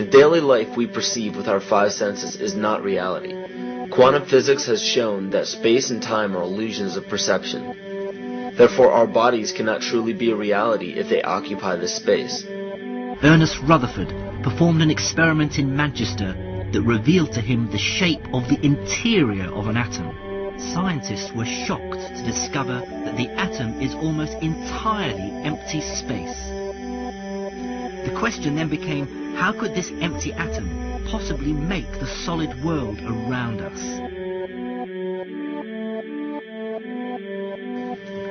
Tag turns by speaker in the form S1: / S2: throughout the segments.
S1: The daily life we perceive with our five senses is not reality. Quantum physics has shown that space and time are illusions of perception. Therefore, our bodies cannot truly be a reality if they occupy this space.
S2: Ernest Rutherford performed an experiment in Manchester that revealed to him the shape of the interior of an atom. Scientists were shocked to discover that the atom is almost entirely empty space. The question then became, how could this empty atom possibly make the solid world around us?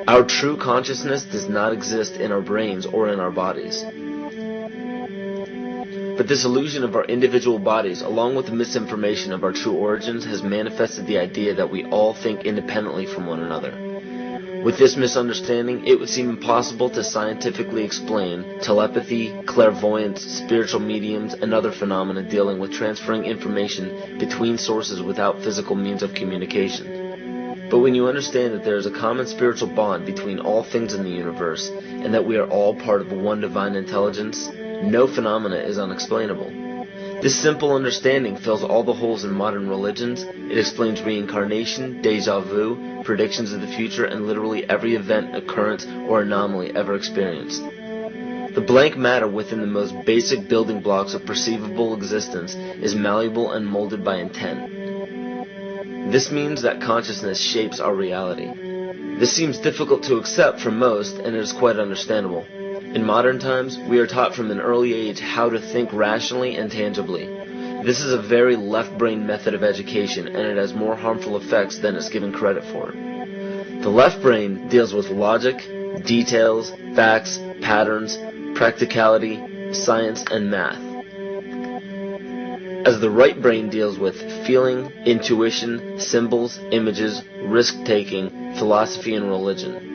S1: Our true consciousness does not exist in our brains or in our bodies. But this illusion of our individual bodies, along with the misinformation of our true origins, has manifested the idea that we all think independently from one another. With this misunderstanding, it would seem impossible to scientifically explain telepathy, clairvoyance, spiritual mediums, and other phenomena dealing with transferring information between sources without physical means of communication. But when you understand that there is a common spiritual bond between all things in the universe, and that we are all part of one divine intelligence, no phenomena is unexplainable. This simple understanding fills all the holes in modern religions. It explains reincarnation, déjà vu, predictions of the future, and literally every event, occurrence, or anomaly ever experienced. The blank matter within the most basic building blocks of perceivable existence is malleable and molded by intent. This means that consciousness shapes our reality. This seems difficult to accept for most, and it is quite understandable. In modern times, we are taught from an early age how to think rationally and tangibly. This is a very left-brain method of education, and it has more harmful effects than it's given credit for. The left brain deals with logic, details, facts, patterns, practicality, science, and math, as the right brain deals with feeling, intuition, symbols, images, risk-taking, philosophy, and religion.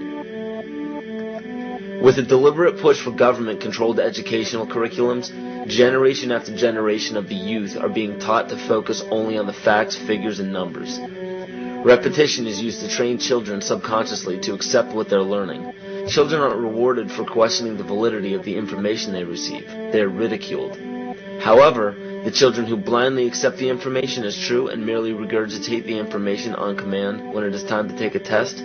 S1: With a deliberate push for government-controlled educational curriculums, generation after generation of the youth are being taught to focus only on the facts, figures, and numbers. Repetition is used to train children subconsciously to accept what they're learning. Children aren't rewarded for questioning the validity of the information they receive. They are ridiculed. However, the children who blindly accept the information as true and merely regurgitate the information on command when it is time to take a test,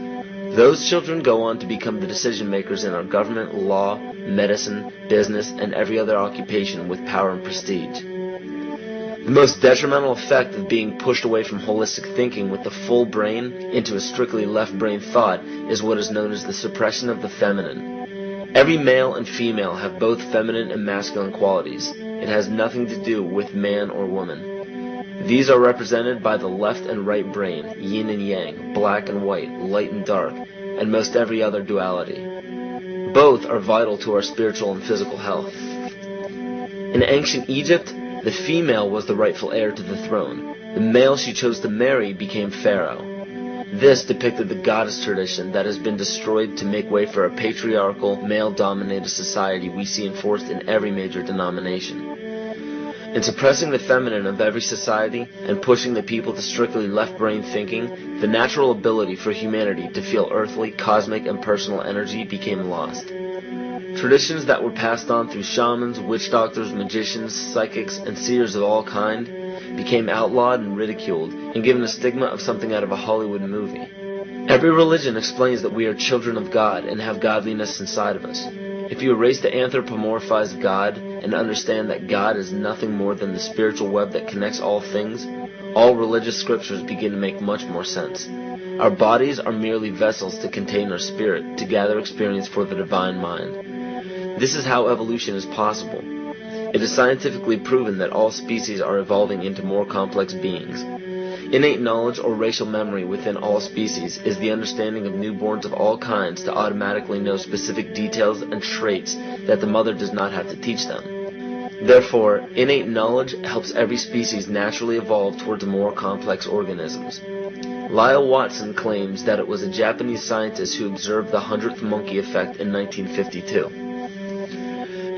S1: those children go on to become the decision makers in our government, law, medicine, business, and every other occupation with power and prestige. The most detrimental effect of being pushed away from holistic thinking with the full brain into a strictly left brain thought is what is known as the suppression of the feminine. Every male and female have both feminine and masculine qualities. It has nothing to do with man or woman. These are represented by the left and right brain, yin and yang, black and white, light and dark, and most every other duality. Both are vital to our spiritual and physical health. In ancient Egypt, the female was the rightful heir to the throne. The male she chose to marry became pharaoh. This depicted the goddess tradition that has been destroyed to make way for a patriarchal, male-dominated society we see enforced in every major denomination. In suppressing the feminine of every society and pushing the people to strictly left-brain thinking, the natural ability for humanity to feel earthly, cosmic, and personal energy became lost. Traditions that were passed on through shamans, witch doctors, magicians, psychics, and seers of all kind became outlawed and ridiculed and given a stigma of something out of a Hollywood movie. Every religion explains that we are children of God and have godliness inside of us. If you erase the anthropomorphized God and understand that God is nothing more than the spiritual web that connects all things, all religious scriptures begin to make much more sense. Our bodies are merely vessels to contain our spirit, to gather experience for the divine mind. This is how evolution is possible. It is scientifically proven that all species are evolving into more complex beings. Innate knowledge or racial memory within all species is the understanding of newborns of all kinds to automatically know specific details and traits that the mother does not have to teach them. Therefore, innate knowledge helps every species naturally evolve towards more complex organisms. Lyle Watson claims that it was a Japanese scientist who observed the 100th monkey effect in 1952.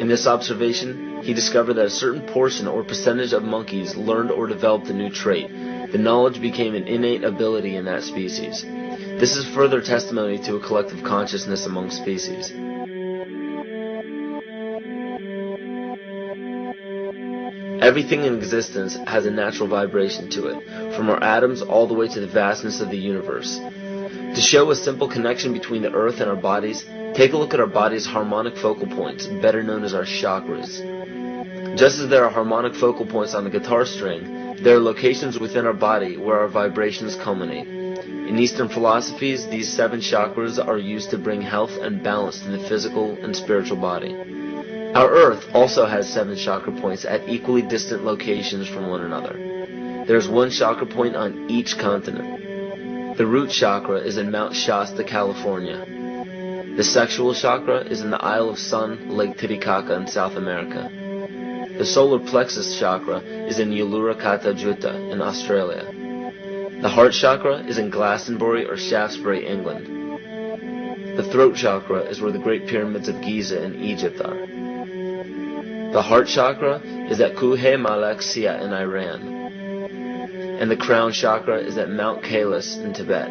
S1: In this observation, he discovered that a certain portion or percentage of monkeys learned or developed a new trait. The knowledge became an innate ability in that species. This is further testimony to a collective consciousness among species. Everything in existence has a natural vibration to it, from our atoms all the way to the vastness of the universe. To show a simple connection between the earth and our bodies, take a look at our body's harmonic focal points, better known as our chakras. Just as there are harmonic focal points on the guitar string, there are locations within our body where our vibrations culminate. In Eastern philosophies, these 7 chakras are used to bring health and balance to the physical and spiritual body. Our Earth also has 7 chakra points at equally distant locations from one another. There is 1 chakra point on each continent. The root chakra is in Mount Shasta, California. The sexual chakra is in the Isle of Sun, Lake Titicaca in South America. The solar plexus chakra is in Uluru Kata Juta in Australia. The heart chakra is in Glastonbury or Shaftesbury, England. The throat chakra is where the Great Pyramids of Giza in Egypt are. The heart chakra is at Kuhe Malak Sia in Iran. And the crown chakra is at Mount Kailas in Tibet.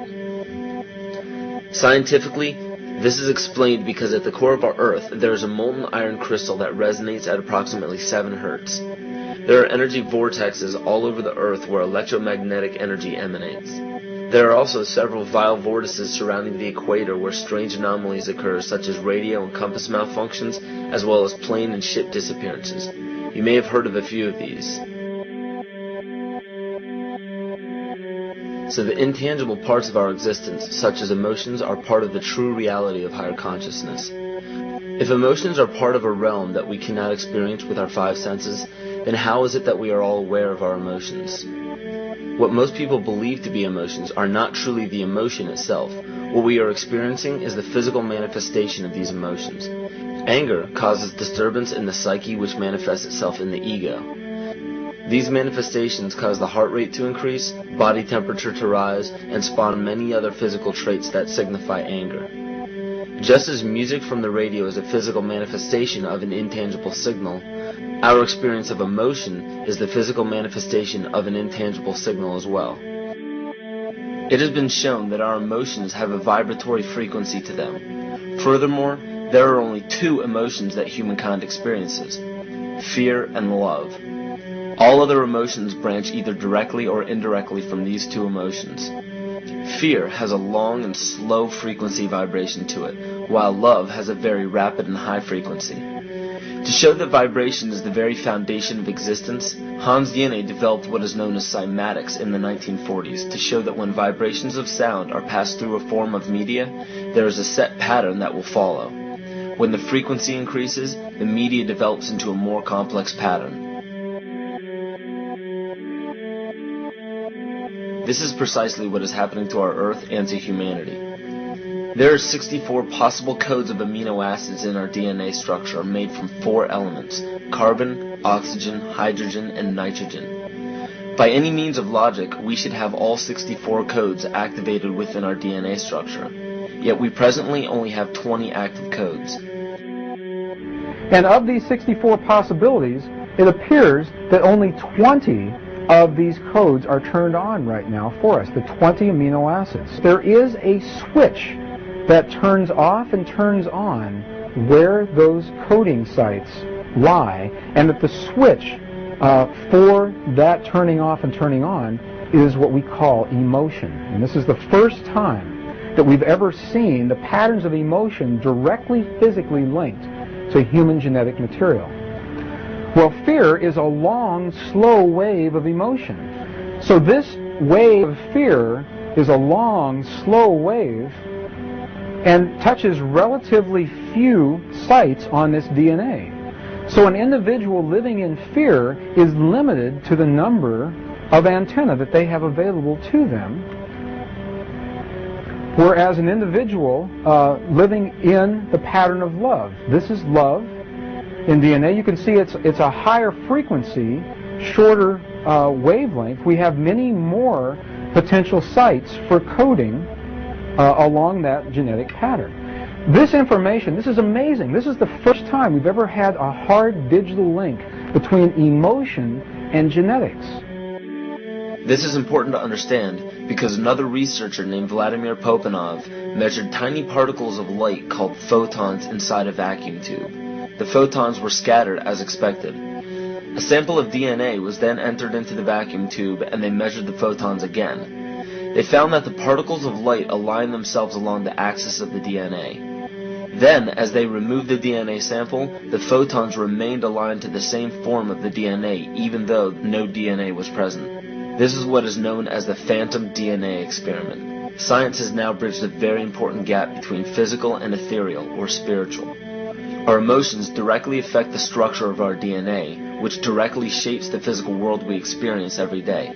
S1: Scientifically, this is explained because at the core of our Earth, there is a molten iron crystal that resonates at approximately 7 Hertz. There are energy vortexes all over the Earth where electromagnetic energy emanates. There are also several vile vortices surrounding the equator where strange anomalies occur, such as radio and compass malfunctions, as well as plane and ship disappearances. You may have heard of a few of these. So the intangible parts of our existence, such as emotions, are part of the true reality of higher consciousness. If emotions are part of a realm that we cannot experience with our 5 senses, then how is it that we are all aware of our emotions? What most people believe to be emotions are not truly the emotion itself. What we are experiencing is the physical manifestation of these emotions. Anger causes disturbance in the psyche, which manifests itself in the ego. These manifestations cause the heart rate to increase, body temperature to rise, and spawn many other physical traits that signify anger. Just as music from the radio is a physical manifestation of an intangible signal, our experience of emotion is the physical manifestation of an intangible signal as well. It has been shown that our emotions have a vibratory frequency to them. Furthermore, there are only 2 emotions that humankind experiences: fear and love. All other emotions branch either directly or indirectly from these 2 emotions. Fear has a long and slow frequency vibration to it, while love has a very rapid and high frequency. To show that vibration is the very foundation of existence, Hans Jene developed what is known as cymatics in the 1940s to show that when vibrations of sound are passed through a form of media, there is a set pattern that will follow. When the frequency increases, the media develops into a more complex pattern. This is precisely what is happening to our Earth and to humanity. There are 64 possible codes of amino acids in our DNA structure made from 4 elements: carbon, oxygen, hydrogen, and nitrogen. By any means of logic, we should have all 64 codes activated within our DNA structure. Yet we presently only have 20 active codes.
S3: And of these 64 possibilities, it appears that only 20 of these codes are turned on right now for us, the 20 amino acids. There is a switch that turns off and turns on where those coding sites lie, and that the switch for that turning off and turning on is what we call emotion. And this is the first time that we've ever seen the patterns of emotion directly physically linked to human genetic material. Well, fear is a long, slow wave of emotion. So this wave of fear is a long, slow wave and touches relatively few sites on this DNA. So an individual living in fear is limited to the number of antennae that they have available to them, whereas an individual living in the pattern of love, this is love. In DNA, you can see it's a higher frequency, shorter wavelength. We have many more potential sites for coding along that genetic pattern. This information, this is amazing. This is the first time we've ever had a hard digital link between emotion and genetics.
S1: This is important to understand because another researcher named Vladimir Popanov measured tiny particles of light called photons inside a vacuum tube. The photons were scattered as expected. A sample of DNA was then entered into the vacuum tube and they measured the photons again. They found that the particles of light aligned themselves along the axis of the DNA. Then, as they removed the DNA sample, the photons remained aligned to the same form of the DNA, even though no DNA was present. This is what is known as the phantom DNA experiment. Science has now bridged a very important gap between physical and ethereal, or spiritual. Our emotions directly affect the structure of our DNA, which directly shapes the physical world we experience every day.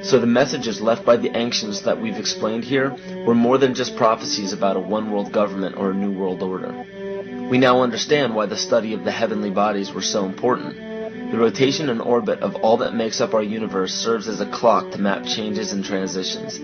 S1: So the messages left by the ancients that we've explained here were more than just prophecies about a one-world government or a new world order. We now understand why the study of the heavenly bodies were so important. The rotation and orbit of all that makes up our universe serves as a clock to map changes and transitions.